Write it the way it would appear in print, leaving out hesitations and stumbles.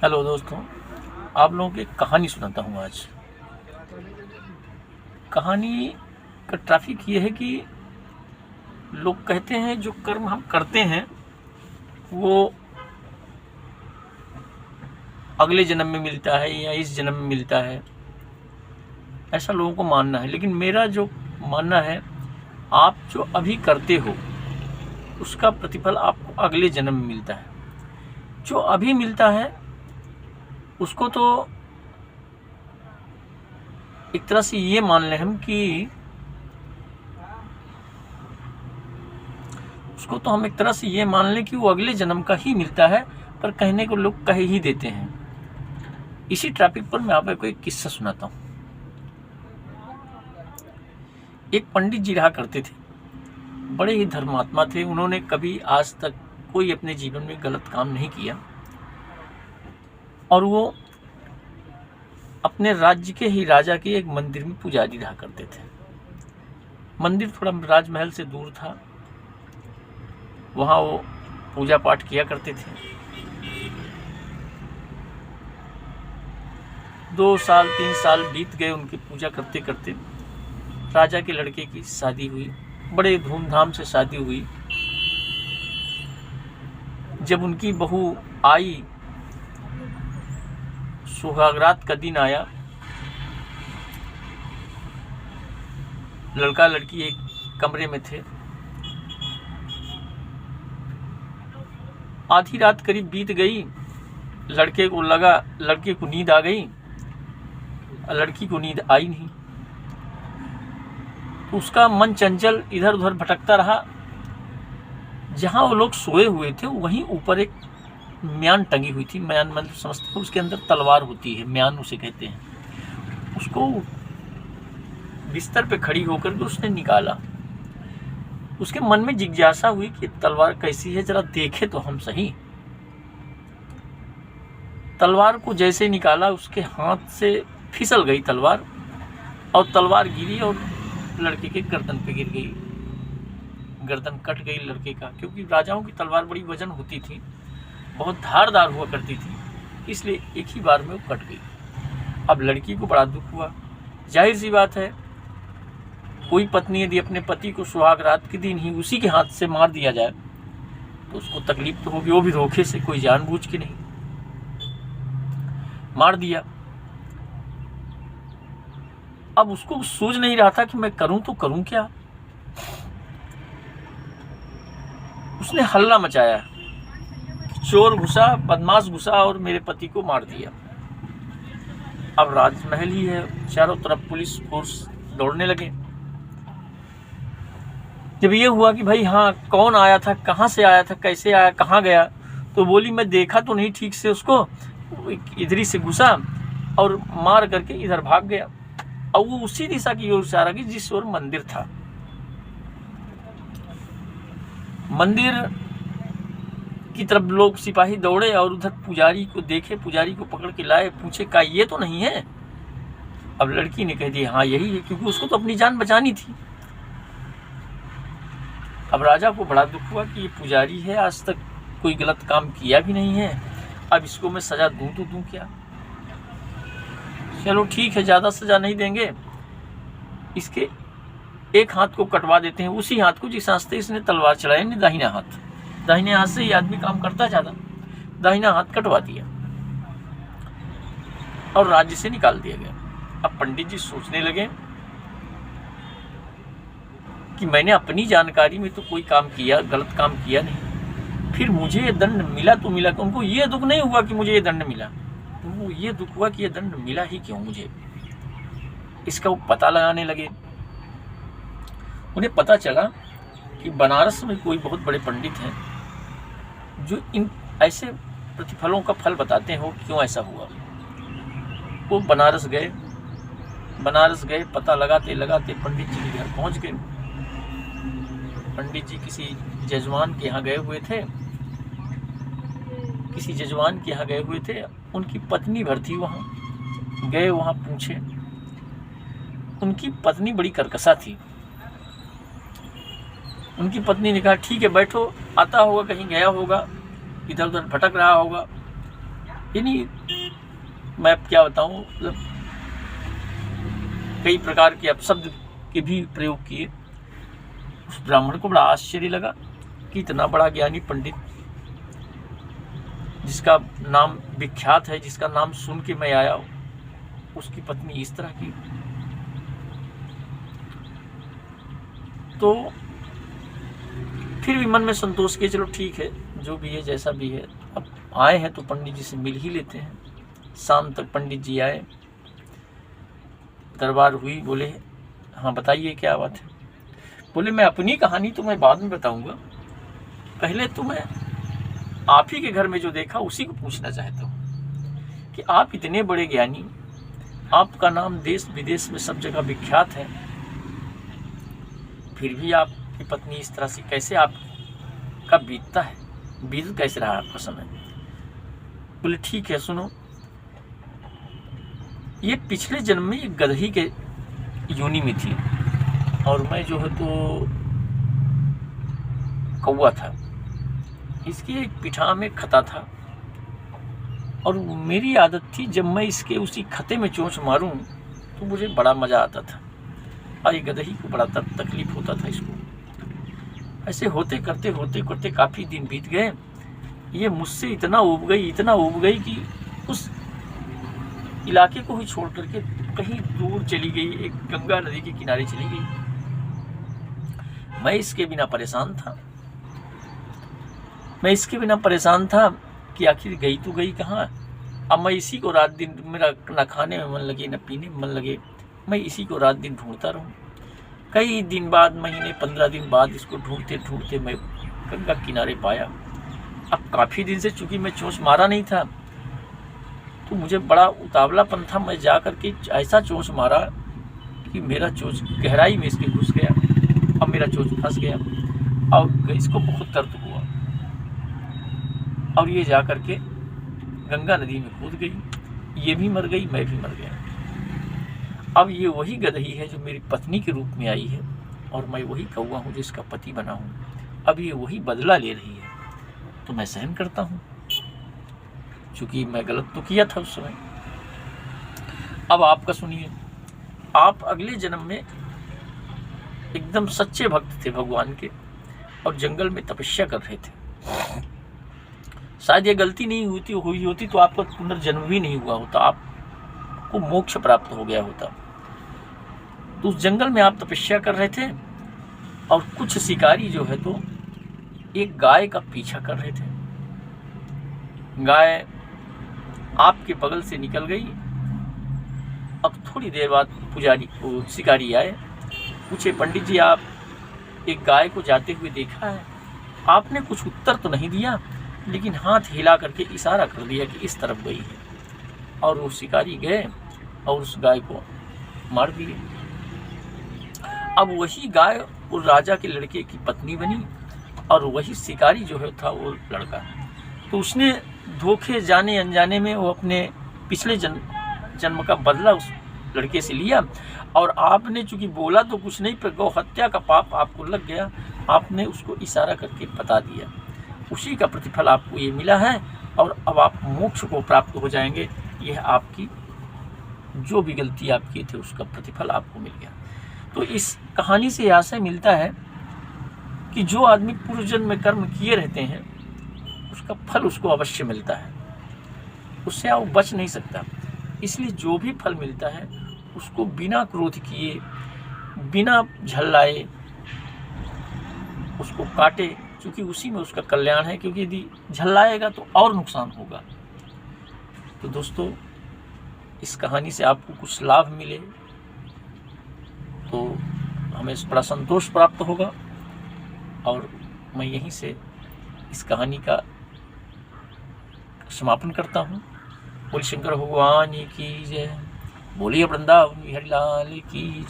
Hello दोस्तों, आप लोगों की एक कहानी सुनाता हूँ आज। कहानी का ट्रैफिक ये है कि लोग कहते हैं जो कर्म हम करते हैं वो अगले जन्म में मिलता है या इस जन्म में मिलता है, ऐसा लोगों को मानना है। लेकिन मेरा जो मानना है, आप जो अभी करते हो उसका प्रतिफल आपको अगले जन्म में मिलता है। जो अभी मिलता है उसको तो एक तरह से ये मान लें हम कि वो अगले जन्म का ही मिलता है, पर कहने को लोग कह ही देते हैं। इसी टॉपिक पर मैं आपको एक किस्सा सुनाता हूँ। एक पंडित जी रहा करते थे, बड़े ही धर्मात्मा थे। उन्होंने कभी आज तक कोई अपने जीवन में गलत काम नहीं किया और वो अपने राज्य के ही राजा के एक मंदिर में पुजारी रहा करते थे। मंदिर थोड़ा राजमहल से दूर था, वहाँ वो पूजा पाठ किया करते थे। 2 साल 3 साल बीत गए उनकी पूजा करते करते। राजा के लड़के की शादी हुई, बड़े धूमधाम से शादी हुई। जब उनकी बहू आई, सुहागरात का दिन आया, लड़का लड़की एक कमरे में थे। आधी रात करीब बीत गई, लड़के को लगा लड़के को नींद आ गई, लड़की को नींद आई नहीं। उसका मन चंचल इधर उधर भटकता रहा। जहां वो लोग सोए हुए थे वहीं ऊपर एक म्यान टंगी हुई थी। म्यान मतलब समझते हो, उसके अंदर तलवार होती है, म्यान उसे कहते हैं। उसको बिस्तर पे खड़ी होकर के उसने निकाला। उसके मन में जिज्ञासा हुई कि तलवार कैसी है, जरा देखे तो हम सही। तलवार को जैसे निकाला, उसके हाथ से फिसल गई तलवार और तलवार गिरी और लड़के के गर्दन पे गिर गई। गर्दन कट गई लड़के का, क्योंकि राजाओं की तलवार बड़ी वजन होती थी, बहुत धारदार हुआ करती थी, इसलिए एक ही बार में वो कट गई। अब लड़की को बड़ा दुख हुआ। जाहिर सी बात है, कोई पत्नी यदि अपने पति को सुहाग रात के दिन ही उसी के हाथ से मार दिया जाए तो उसको तकलीफ तो होगी, वो भी धोखे से, कोई जानबूझ के नहीं। मार दिया। अब उसको सूझ नहीं रहा था कि मैं करूं तो करूं क्या। उसने हल्ला मचाया, चोर घुसा, बदमाश घुसा और मेरे पति को मार दिया। अब राजमहल ही है, चारों तरफ पुलिस फोर्स दौड़ने लगे। जब ये हुआ कि भाई हाँ, कौन आया था, कहाँ से आया था, कैसे आया, कहाँ गया, तो बोली मैं देखा तो नहीं ठीक से उसको, इधरी से घुसा और मार करके इधर भाग गया। और वो उसी दिशा की ओर इशारा की जिस ओर मंदिर था। मंदिर की तरफ लोग सिपाही दौड़े और उधर पुजारी को देखे, पुजारी को पकड़ के लाए, पूछे का ये तो नहीं है। अब लड़की ने कह दिया हाँ यही है, क्योंकि उसको तो अपनी जान बचानी थी। अब राजा को बड़ा दुख हुआ कि ये पुजारी है, आज तक कोई गलत काम किया भी नहीं है, अब इसको मैं सजा दूं तो दूं क्या। चलो ठीक है, ज़्यादा सजा नहीं देंगे, इसके एक हाथ को कटवा देते हैं, उसी हाथ को जिस हाथ से इसने तलवार चलाई, नहीं दाहिना हाथ। दाहिने हाथ से ये आदमी काम करता ज़्यादा, दाहिना हाथ कटवा दिया और राज्य से निकाल दिया गया। अब पंडित जी सोचने लगे कि मैंने अपनी जानकारी में तो कोई काम किया, गलत काम किया नहीं, फिर मुझे ये दंड मिला तो मिला। उनको ये दुख नहीं हुआ कि मुझे ये दंड मिला, उनको ये दुख हुआ कि ये दंड मिला ही क्यों मुझे। इसका वो पता लगाने लगे। उन्हें पता चला कि बनारस में कोई बहुत बड़े पंडित हैं जो इन ऐसे प्रतिफलों का फल बताते हो क्यों ऐसा हुआ। वो बनारस गए, पता लगाते लगाते पंडित जी के घर पहुंच गए। पंडित जी किसी जजमान के यहाँ गए हुए थे, उनकी पत्नी भर थी वहाँ। गए, वहाँ पूछे, उनकी पत्नी बड़ी कर्कशा थी। उनकी पत्नी ने कहा ठीक है बैठो, आता होगा, कहीं गया होगा, इधर उधर भटक रहा होगा, यानी मैं अब क्या बताऊं, मतलब कई प्रकार के अपशब्द के भी प्रयोग किए। उस ब्राह्मण को बड़ा आश्चर्य लगा कि इतना बड़ा ज्ञानी पंडित, जिसका नाम विख्यात है, जिसका नाम सुन के मैं आया, उसकी पत्नी इस तरह की। तो फिर भी मन में संतोष किया, चलो ठीक है, जो भी है जैसा भी है, अब आए हैं तो पंडित जी से मिल ही लेते हैं। शाम तक पंडित जी आए, दरबार हुई, बोले हाँ बताइए क्या बात है। बोले मैं अपनी कहानी तो मैं बाद में बताऊंगा, पहले तो मैं आप ही के घर में जो देखा उसी को पूछना चाहता हूँ कि आप इतने बड़े ज्ञानी, आपका नाम देश विदेश में सब जगह विख्यात है, फिर भी आपकी पत्नी इस तरह से कैसे आपका बीतता है, बीत कैसे रहा आपका समय। बोले ठीक है सुनो, ये पिछले जन्म में एक गदही के योनि में थी और मैं जो है तो कौवा था। इसकी एक पिठा में खता था और मेरी आदत थी जब मैं इसके उसी खते में चोंच मारूं तो मुझे बड़ा मज़ा आता था और ये गदही को बड़ा तकलीफ होता था इसको। ऐसे होते करते काफ़ी दिन बीत गए। ये मुझसे इतना ऊब गई कि उस इलाके को ही छोड़ करके कहीं दूर चली गई, एक गंगा नदी के किनारे चली गई। मैं इसके बिना परेशान था कि आखिर गई तो गई कहाँ। अब मैं इसी को रात दिन, मेरा न खाने में मन लगे न पीने में मन लगे, मैं इसी को रात दिन ढूंढता रहूं। कई दिन बाद, महीने 15 दिन बाद इसको ढूंढते मैं गंगा किनारे पाया। अब काफ़ी दिन से चूंकि मैं चोंच मारा नहीं था तो मुझे बड़ा उतावलापन था। मैं जा कर के ऐसा चोंच मारा कि मेरा चोंच गहराई में इसके घुस गया। अब मेरा चोंच फंस गया और इसको बहुत दर्द हुआ और ये जा कर के गंगा नदी में कूद गई। ये भी मर गई, मैं भी मर गया। अब ये वही गदही है जो मेरी पत्नी के रूप में आई है और मैं वही कौवा हूँ जिसका पति बना हूँ। अब ये वही बदला ले रही है तो मैं सहन करता हूँ, चूँकि मैं गलत तो किया था उस समय। अब आपका सुनिए, आप अगले जन्म में एकदम सच्चे भक्त थे भगवान के और जंगल में तपस्या कर रहे थे। शायद ये गलती नहीं हुई होती तो आपका पुनर्जन्म भी नहीं हुआ होता, आपको मोक्ष प्राप्त हो गया होता। तो उस जंगल में आप तपस्या कर रहे थे और कुछ शिकारी जो है तो एक गाय का पीछा कर रहे थे। गाय आपके बगल से निकल गई। अब थोड़ी देर बाद शिकारी आए, पूछे पंडित जी आप एक गाय को जाते हुए देखा है? आपने कुछ उत्तर तो नहीं दिया लेकिन हाथ हिला करके इशारा कर दिया कि इस तरफ गई है और वो शिकारी गए और उस गाय को मार दिए। अब वही गाय वो राजा के लड़के की पत्नी बनी और वही शिकारी जो है था वो लड़का। तो उसने धोखे जाने अनजाने में वो अपने पिछले जन्म का बदला उस लड़के से लिया और आपने चूंकि बोला तो कुछ नहीं, पर गौ हत्या का पाप आपको लग गया। आपने उसको इशारा करके बता दिया, उसी का प्रतिफल आपको ये मिला है और अब आप मोक्ष को प्राप्त हो जाएंगे। यह आपकी जो भी गलती आप किए थे उसका प्रतिफल आपको मिल गया। तो इस कहानी से आशय मिलता है कि जो आदमी पूर्व जन्म में कर्म किए रहते हैं उसका फल उसको अवश्य मिलता है, उससे वो बच नहीं सकता। इसलिए जो भी फल मिलता है उसको बिना क्रोध किए, बिना झल्लाए उसको काटे, क्योंकि उसी में उसका कल्याण है। क्योंकि यदि झल्लाएगा तो और नुकसान होगा। तो दोस्तों, इस कहानी से आपको कुछ लाभ मिले तो हमें बड़ा संतोष प्राप्त होगा और मैं यहीं से इस कहानी का समापन करता हूँ। बोलिए शंकर भगवान की जय, बोलिए वृंदावन बिहारी लाल की जय।